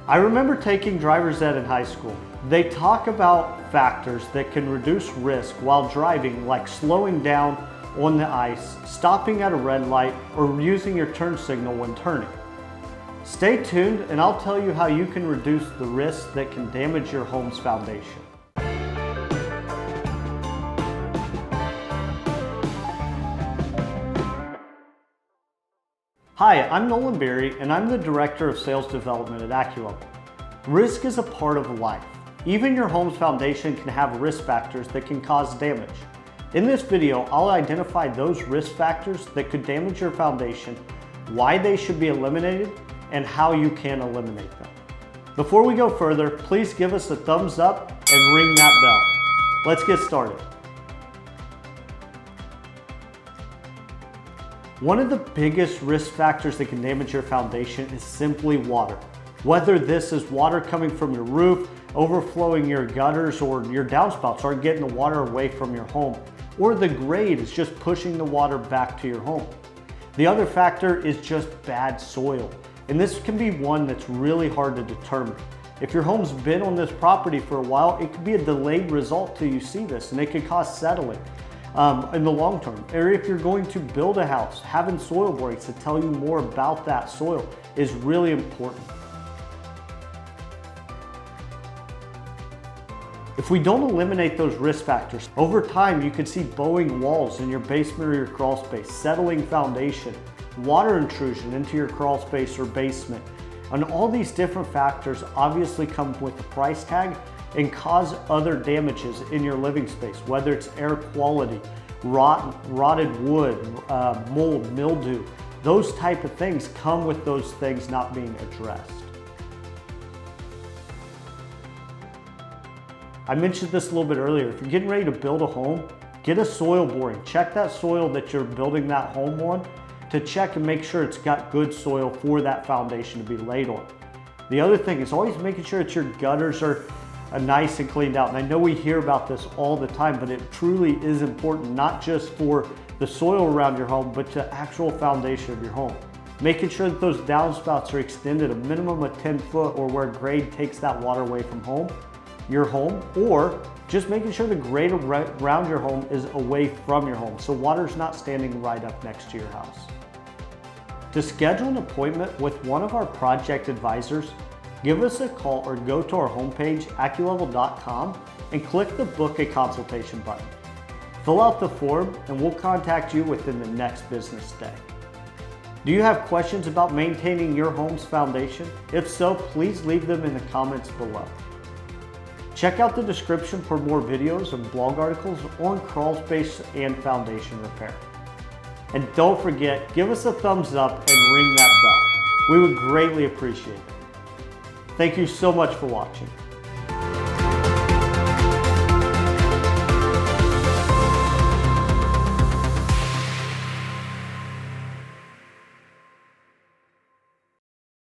I remember taking driver's ed in high school. They talk about factors that can reduce risk while driving, like slowing down on the ice, stopping at a red light, or using your turn signal when turning. Stay tuned and I'll tell you how you can reduce the risks that can damage your home's foundation. Hi, I'm Nolan Berry and I'm the Director of Sales Development at AccuLevel. Risk is a part of life. Even your home's foundation can have risk factors that can cause damage. In this video, I'll identify those risk factors that could damage your foundation, why they should be eliminated, and how you can eliminate them. Before we go further, please give us a thumbs up and ring that bell. Let's get started. One of the biggest risk factors that can damage your foundation is simply water. Whether this is water coming from your roof, overflowing your gutters, or your downspouts aren't getting the water away from your home, or the grade is just pushing the water back to your home. The other factor is just bad soil, and this can be one that's really hard to determine. If your home's been on this property for a while, it could be a delayed result till you see this, and it could cause settling in the long term. Or if you're going to build a house, having soil borings to tell you more about that soil is really important. If we don't eliminate those risk factors, over time you could see bowing walls in your basement or your crawl space, settling foundation, water intrusion into your crawl space or basement. And all these different factors obviously come with a price tag and cause other damages in your living space, whether it's air quality, rotted wood, mold, mildew. Those type of things come with those things not being addressed. I mentioned this a little bit earlier. If you're getting ready to build a home, get a soil boring. Check that soil that you're building that home on to check and make sure it's got good soil for that foundation to be laid on. The other thing is always making sure that your gutters are nice and cleaned out. And I know we hear about this all the time, but it truly is important, not just for the soil around your home, but the actual foundation of your home. Making sure that those downspouts are extended a minimum of 10 foot or where grade takes that water away from your home, or just making sure the grade around your home is away from your home, so water's not standing right up next to your house. To schedule an appointment with one of our project advisors, give us a call or go to our homepage, AccuLevel.com, and click the Book a Consultation button. Fill out the form and we'll contact you within the next business day. Do you have questions about maintaining your home's foundation? If so, please leave them in the comments below. Check out the description for more videos and blog articles on crawl space and foundation repair. And don't forget, give us a thumbs up and ring that bell. We would greatly appreciate it. Thank you so much for watching.